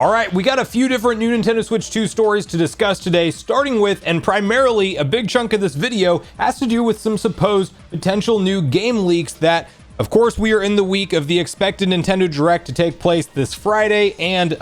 All right, we got a few different new Nintendo Switch 2 stories to discuss today, starting with, and primarily a big chunk of this video has to do with some supposed potential new game leaks that, of course, we are in the week of the expected Nintendo Direct to take place this Friday, and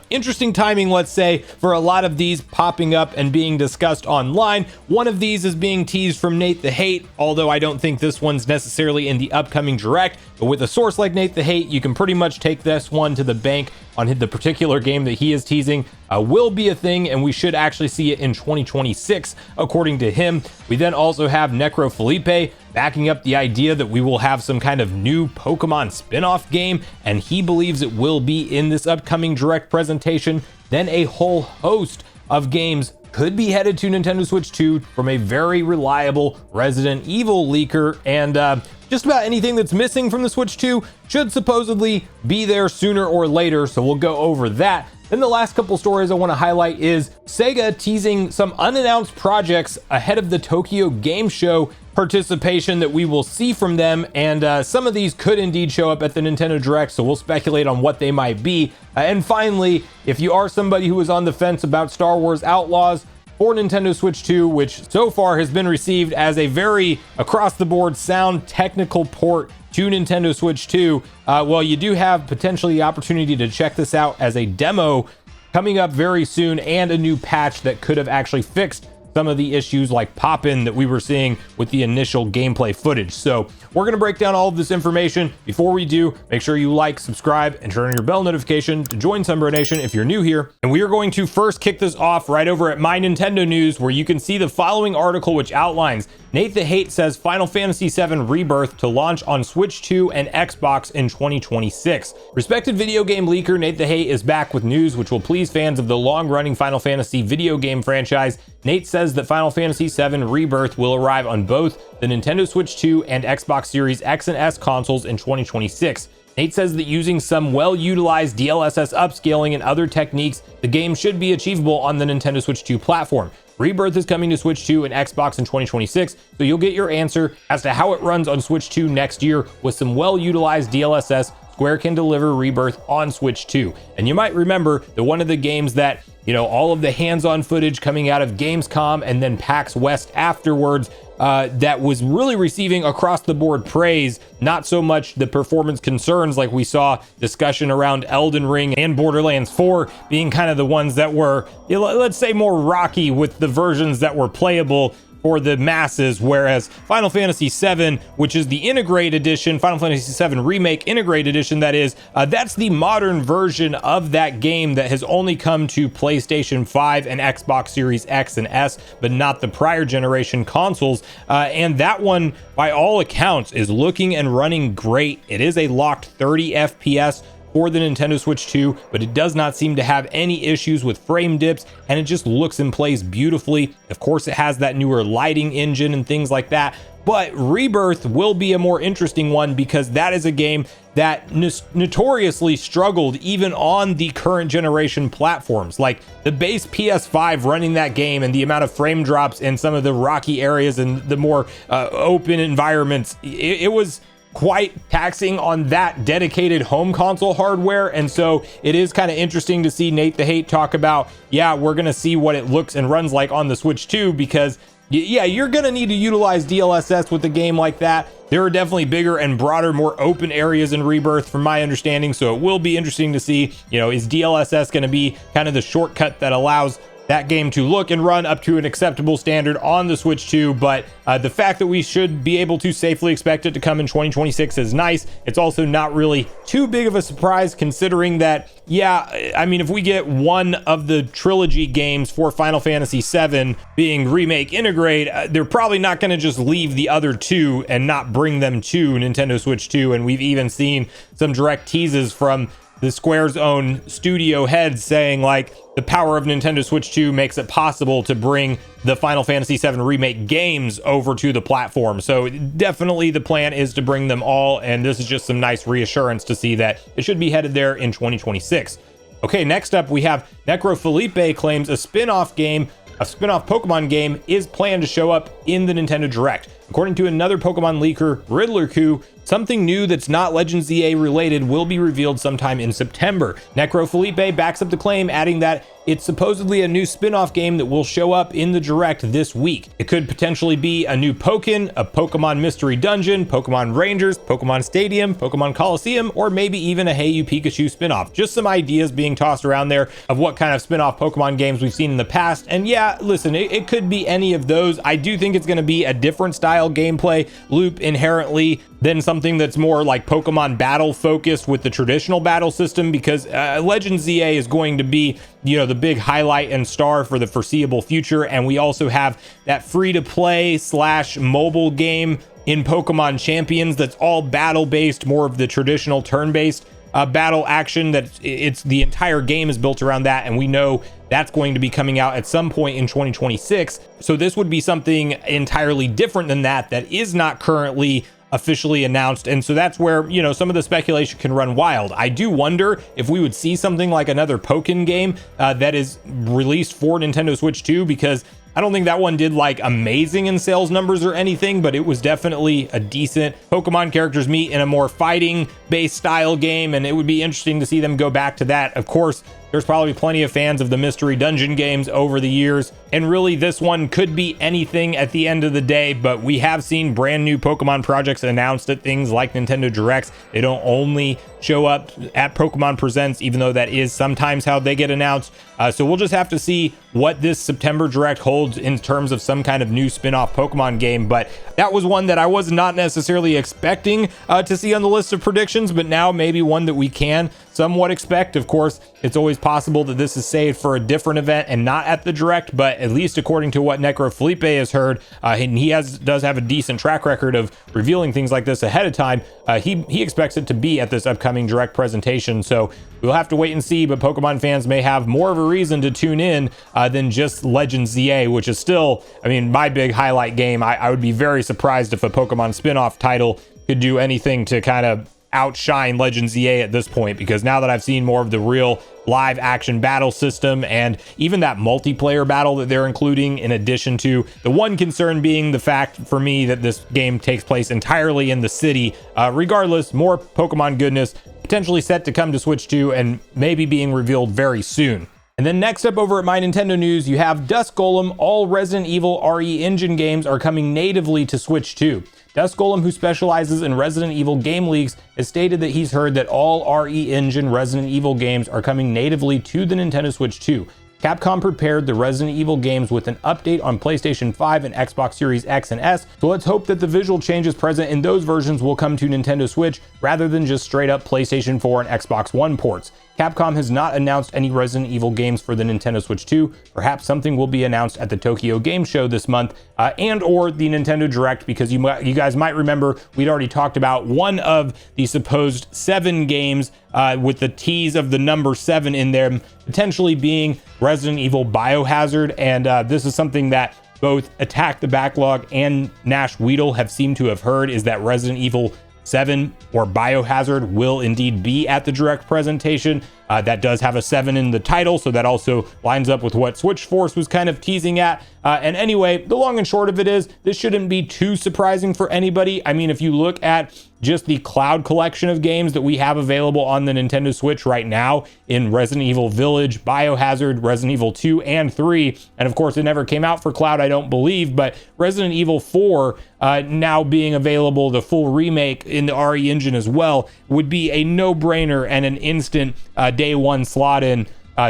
interesting timing, let's say, for a lot of these popping up and being discussed online. One of these is being teased from Nate the Hate, although I don't think this one's necessarily in the upcoming Direct, but with a source like Nate the Hate, you can pretty much take this one to the bank on the particular game that he is teasing will be a thing, and we should actually see it in 2026, according to him. We then also have Necro Felipe backing up the idea that we will have some kind of new Pokemon spin-off game, and he believes it will be in this upcoming Direct presentation. Then a whole host of games could be headed to Nintendo Switch 2 from a very reliable Resident Evil leaker, and just about anything that's missing from the Switch 2 should supposedly be there sooner or later, so we'll go over that. Then the last couple stories I want to highlight is Sega teasing some unannounced projects ahead of the Tokyo Game Show participation that we will see from them, and some of these could indeed show up at the Nintendo Direct, so we'll speculate on what they might be. And finally, if you are somebody who is on the fence about Star Wars Outlaws for Nintendo Switch 2, which so far has been received as a very across-the-board sound technical port to Nintendo Switch 2, well, you do have potentially the opportunity to check this out as a demo coming up very soon, and a new patch that could have actually fixed some of the issues like pop-in that we were seeing with the initial gameplay footage. So we're going to break down all of this information. Before we do, make sure you like, subscribe, and turn on your bell notification to join Sunbro Nation if you're new here. And we are going to first kick this off right over at My Nintendo News, where you can see the following article, which outlines Nate the Hate says Final Fantasy VII Rebirth to launch on Switch 2 and Xbox in 2026. Respected video game leaker Nate the Hate is back with news which will please fans of the long-running Final Fantasy video game franchise. Nate says that Final Fantasy VII Rebirth will arrive on both the Nintendo Switch 2 and Xbox Series X and S consoles in 2026. Nate says that using some well-utilized DLSS upscaling and other techniques, the game should be achievable on the Nintendo Switch 2 platform. Rebirth is coming to Switch 2 and Xbox in 2026, so you'll get your answer as to how it runs on Switch 2 next year with some well-utilized DLSS. Square can deliver Rebirth on Switch 2. And you might remember that one of the games that, all of the hands-on footage coming out of Gamescom and then PAX West afterwards, that was really receiving across-the-board praise, not so much the performance concerns like we saw discussion around Elden Ring and Borderlands 4 being kind of the ones that were, let's say, more rocky with the versions that were playable for the masses, whereas Final Fantasy VII, which is the Integrate Edition, Final Fantasy VII Remake Integrate Edition, that is, that's the modern version of that game that has only come to PlayStation 5 and Xbox Series X and S, but not the prior generation consoles. And that one, by all accounts, is looking and running great. It is a locked 30 FPS for the Nintendo Switch 2, but it does not seem to have any issues with frame dips, and it just looks and plays beautifully. Of course, it has that newer lighting engine and things like that, but Rebirth will be a more interesting one because that is a game that notoriously struggled even on the current generation platforms. Like the base PS5 running that game and the amount of frame drops in some of the rocky areas and the more open environments, it was quite taxing on that dedicated home console hardware. And so it is kind of interesting to see Nate the Hate talk about, yeah, we're going to see what it looks and runs like on the Switch 2, because yeah, you're going to need to utilize DLSS with a game like that. There are definitely bigger and broader, more open areas in Rebirth from my understanding. So it will be interesting to see, is DLSS going to be kind of the shortcut that allows that game to look and run up to an acceptable standard on the Switch 2, but the fact that we should be able to safely expect it to come in 2026 is nice. It's also not really too big of a surprise, considering that, yeah, I mean, if we get one of the trilogy games for Final Fantasy VII being Remake Integrate, they're probably not going to just leave the other two and not bring them to Nintendo Switch 2, and we've even seen some direct teases from the Square's own studio heads saying, like, the power of Nintendo Switch 2 makes it possible to bring the Final Fantasy VII Remake games over to the platform. So definitely the plan is to bring them all, and this is just some nice reassurance to see that it should be headed there in 2026. Okay, next up we have Necro Felipe claims a spin-off Pokemon game is planned to show up in the Nintendo Direct. According to another Pokemon leaker, Riddlerku something new that's not Legends EA related will be revealed sometime in September. Necro Felipe backs up the claim, adding that it's supposedly a new spin-off game that will show up in the Direct this week. It could potentially be a new Pokken, a Pokemon Mystery Dungeon, Pokemon Rangers, Pokemon Stadium, Pokemon Coliseum, or maybe even a Hey You Pikachu spin-off. Just some ideas being tossed around there of what kind of spin-off Pokemon games we've seen in the past. And yeah, listen, it could be any of those. I do think it's going to be a different style gameplay loop inherently than something that's more like Pokemon battle focused with the traditional battle system, because Legends EA is going to be, you know, the big highlight and star for the foreseeable future. And we also have that free to play / mobile game in Pokemon Champions that's all battle based, more of the traditional turn based battle action. That it's the entire game is built around that, and we know that's going to be coming out at some point in 2026. So this would be something entirely different than that is not currently officially announced. And so that's where, you know, some of the speculation can run wild. I do wonder if we would see something like another Pokken game that is released for Nintendo Switch 2, because I don't think that one did like amazing in sales numbers or anything, but it was definitely a decent Pokemon characters meet in a more fighting based style game, and it would be interesting to see them go back to that. Of course, there's probably plenty of fans of the Mystery Dungeon games over the years, and really this one could be anything at the end of the day. But we have seen brand new Pokemon projects announced at things like Nintendo Directs. They don't only show up at Pokemon Presents, even though that is sometimes how they get announced. So we'll just have to see what this September Direct holds in terms of some kind of new spin-off Pokemon game. But that was one that I was not necessarily expecting to see on the list of predictions, but now maybe one that we can somewhat expect. Of course, it's always possible that this is saved for a different event and not at the Direct, but at least according to what Necro Felipe has heard, and he does have a decent track record of revealing things like this ahead of time, he expects it to be at this upcoming Direct presentation. So we'll have to wait and see, but Pokemon fans may have more of a reason to tune in than just Legends EA, which is still, I mean, my big highlight game. I would be very surprised if a Pokemon spin-off title could do anything to kind of outshine Legends EA at this point, because now that I've seen more of the real live action battle system and even that multiplayer battle that they're including, in addition to the one concern being the fact for me that this game takes place entirely in the city. Regardless, more Pokemon goodness potentially set to come to Switch 2 and maybe being revealed very soon. And then next up over at My Nintendo News, you have Dusk Golem. All Resident Evil RE Engine games are coming natively to Switch 2. Dusk Golem, who specializes in Resident Evil game leaks, has stated that he's heard that all RE Engine Resident Evil games are coming natively to the Nintendo Switch 2. Capcom prepared the Resident Evil games with an update on PlayStation 5 and Xbox Series X and S, so let's hope that the visual changes present in those versions will come to Nintendo Switch rather than just straight up PlayStation 4 and Xbox One ports. Capcom has not announced any Resident Evil games for the Nintendo Switch 2. Perhaps something will be announced at the Tokyo Game Show this month and or the Nintendo Direct, because you guys might remember we'd already talked about one of the supposed 7 games with the tease of the number 7 in there potentially being Resident Evil Biohazard, and this is something that both Attack the Backlog and Nash Weedle have seemed to have heard, is that Resident Evil 7 or Biohazard will indeed be at the Direct presentation. That does have a 7 in the title, so that also lines up with what Switch Force was kind of teasing at. And anyway, the long and short of it is, this shouldn't be too surprising for anybody. I mean, if you look at just the cloud collection of games that we have available on the Nintendo Switch right now in Resident Evil Village, Biohazard, Resident Evil 2 and 3, and of course it never came out for cloud, I don't believe, but Resident Evil 4 now being available, the full remake in the RE engine as well, would be a no-brainer and an instant day one slot in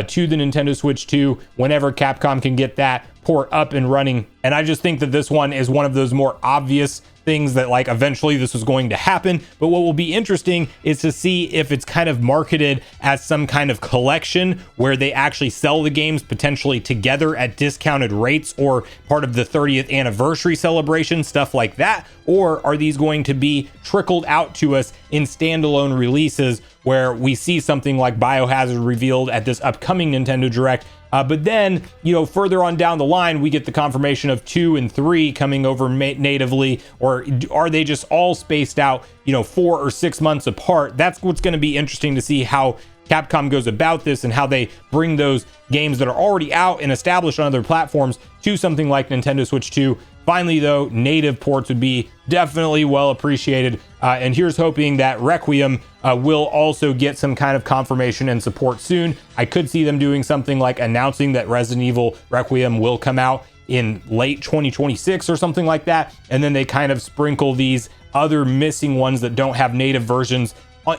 to the Nintendo Switch 2 whenever Capcom can get that port up and running. And I just think that this one is one of those more obvious things that like eventually this was going to happen. But what will be interesting is to see if it's kind of marketed as some kind of collection where they actually sell the games potentially together at discounted rates, or part of the 30th anniversary celebration, stuff like that. Or are these going to be trickled out to us in standalone releases where we see something like Biohazard revealed at this upcoming Nintendo Direct, but then, you know, further on down the line, we get the confirmation of 2 and 3 coming over natively, or are they just all spaced out, you know, 4 or 6 months apart? That's what's going to be interesting to see how Capcom goes about this and how they bring those games that are already out and established on other platforms to something like Nintendo Switch 2 Finally, though, native ports would be definitely well appreciated. And here's hoping that Requiem will also get some kind of confirmation and support soon. I could see them doing something like announcing that Resident Evil Requiem will come out in late 2026 or something like that. And then they kind of sprinkle these other missing ones that don't have native versions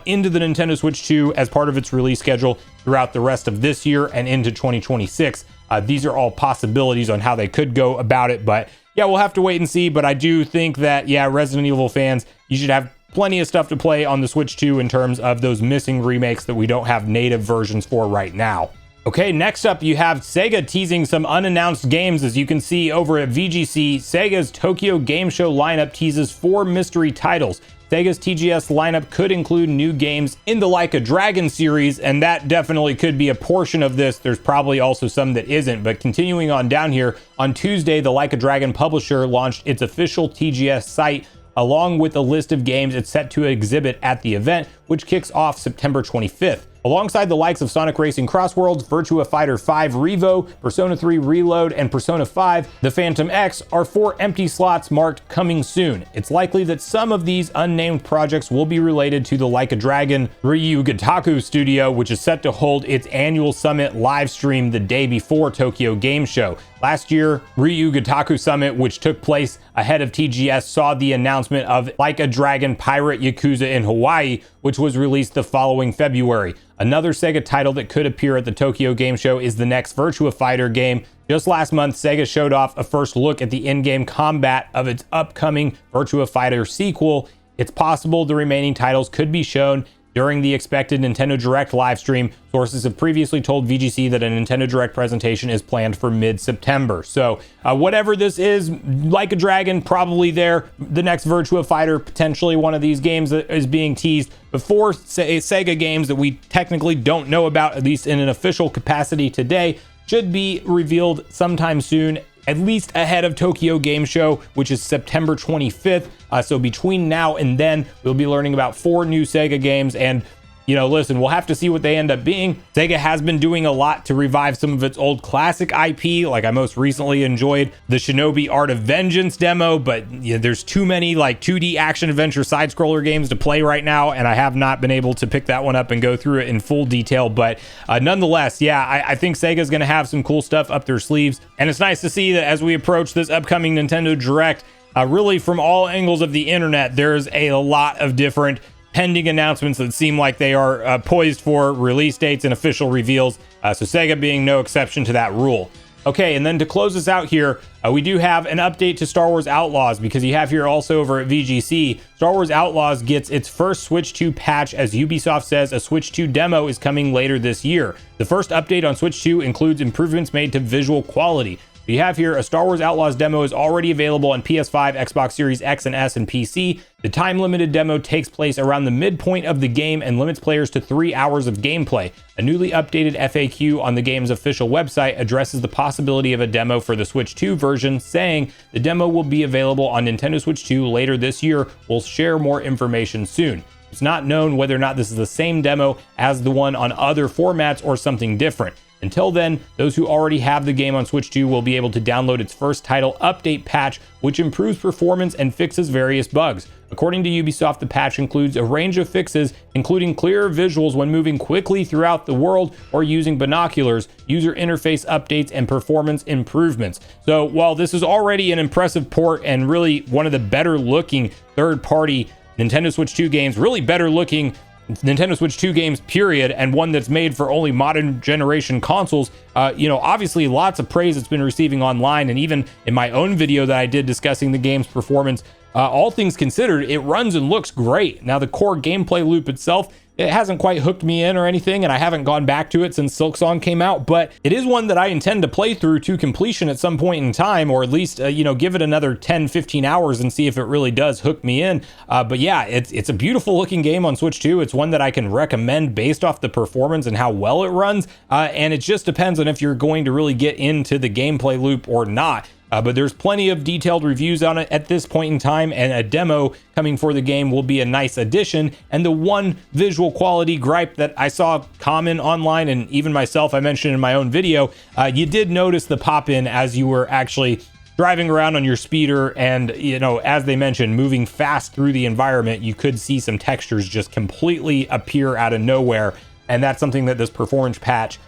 into the Nintendo Switch 2 as part of its release schedule throughout the rest of this year and into 2026. These are all possibilities on how they could go about it, but yeah, we'll have to wait and see. But I do think that, yeah, Resident Evil fans, you should have plenty of stuff to play on the Switch 2 in terms of those missing remakes that we don't have native versions for right now. Okay, next up you have Sega teasing some unannounced games. As you can see over at VGC, Sega's Tokyo Game Show lineup teases 4 mystery titles. Sega's TGS lineup could include new games in the Like a Dragon series, and that definitely could be a portion of this. There's probably also some that isn't, but continuing on down here, on Tuesday, the Like a Dragon publisher launched its official TGS site, along with a list of games it's set to exhibit at the event, which kicks off September 25th. Alongside the likes of Sonic Racing Crossworlds, Virtua Fighter 5 Revo, Persona 3 Reload, and Persona 5, The Phantom X are 4 empty slots marked coming soon. It's likely that some of these unnamed projects will be related to the Like a Dragon Ryugotaku studio, which is set to hold its annual summit live stream the day before Tokyo Game Show. Last year, Ryugotaku Summit, which took place ahead of TGS, saw the announcement of Like a Dragon Pirate Yakuza in Hawaii, which was released the following February. Another Sega title that could appear at the Tokyo Game Show is the next Virtua Fighter game. Just last month, Sega showed off a first look at the in-game combat of its upcoming Virtua Fighter sequel. It's possible the remaining titles could be shown during the expected Nintendo Direct livestream. Sources have previously told VGC that a Nintendo Direct presentation is planned for mid-September. So whatever this is, Like a Dragon, probably there. The next Virtua Fighter, potentially one of these games that is being teased before Sega games that we technically don't know about, at least in an official capacity today, should be revealed sometime soon, at least ahead of Tokyo Game Show, which is September 25th. So between now and then, we'll be learning about 4 new Sega games. And, you know, listen, we'll have to see what they end up being. Sega has been doing a lot to revive some of its old classic IP. Like, I most recently enjoyed the Shinobi Art of Vengeance demo, but you know, there's too many like 2D action adventure side scroller games to play right now, and I have not been able to pick that one up and go through it in full detail. But nonetheless, yeah, I think Sega's going to have some cool stuff up their sleeves, and it's nice to see that as we approach this upcoming Nintendo Direct, really from all angles of the internet, there's a lot of different pending announcements that seem like they are poised for release dates and official reveals. So Sega being no exception to that rule. Okay, and then to close us out here, we do have an update to Star Wars Outlaws, because you have here also over at VGC, Star Wars Outlaws gets its first Switch 2 patch, as Ubisoft says a Switch 2 demo is coming later this year. The first update on Switch 2 includes improvements made to visual quality. You have here a Star Wars Outlaws demo is already available on PS5, Xbox Series X and S, and PC. The time-limited demo takes place around the midpoint of the game and limits players to 3 hours of gameplay. A newly updated FAQ on the game's official website addresses the possibility of a demo for the Switch 2 version, saying the demo will be available on Nintendo Switch 2 later this year. We'll share more information soon. It's not known whether or not this is the same demo as the one on other formats or something different. Until then, those who already have the game on Switch 2 will be able to download its first title update patch, which improves performance and fixes various bugs. According to Ubisoft, the patch includes a range of fixes, including clearer visuals when moving quickly throughout the world or using binoculars, user interface updates, and performance improvements. So while this is already an impressive port and really one of the better looking third-party Nintendo Switch 2 games, really better looking Nintendo Switch 2 games, period, and one that's made for only modern generation consoles, obviously lots of praise it's been receiving online, and even in my own video that I did discussing the game's performance, all things considered, it runs and looks great. Now, the core gameplay loop itself, it hasn't quite hooked me in or anything, and I haven't gone back to it since Silksong came out, but it is one that I intend to play through to completion at some point in time, or at least, give it another 10, 15 hours and see if it really does hook me in. But yeah, it's a beautiful looking game on Switch 2. It's one that I can recommend based off the performance and how well it runs, and it just depends on if you're going to really get into the gameplay loop or not. But there's plenty of detailed reviews on it at this point in time, and a demo coming for the game will be a nice addition. And the one visual quality gripe that I saw common online, and even myself, I mentioned in my own video, you did notice the pop-in as you were actually driving around on your speeder and, you know, as they mentioned, moving fast through the environment, you could see some textures just completely appear out of nowhere. And that's something that this performance patch,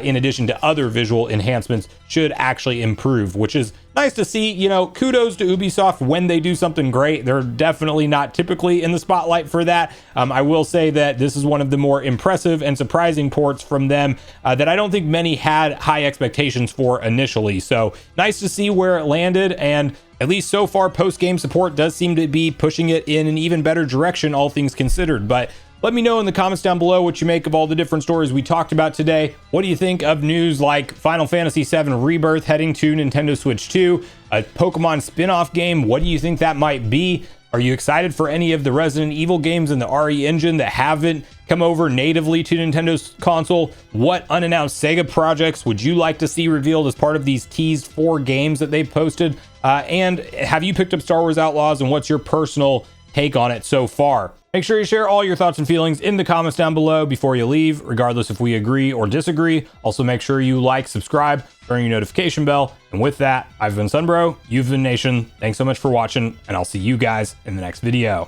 in addition to other visual enhancements, should actually improve, which is nice to see. You know, kudos to Ubisoft when they do something great. They're definitely not typically in the spotlight for that. I will say that this is one of the more impressive and surprising ports from them that I don't think many had high expectations for initially. So nice to see where it landed, and at least so far, post-game support does seem to be pushing it in an even better direction, all things considered. But let me know in the comments down below what you make of all the different stories we talked about today. What do you think of news like Final Fantasy VII Rebirth heading to Nintendo Switch 2, a Pokemon spin-off game? What do you think that might be? Are you excited for any of the Resident Evil games in the RE engine that haven't come over natively to Nintendo's console? What unannounced Sega projects would you like to see revealed as part of these teased 4 games that they've posted? And have you picked up Star Wars Outlaws, and what's your personal take on it so far? Make sure you share all your thoughts and feelings in the comments down below before you leave, regardless if we agree or disagree. Also, make sure you like, subscribe, turn your notification bell. And with that, I've been Sunbro, you've been Nation. Thanks so much for watching, and I'll see you guys in the next video.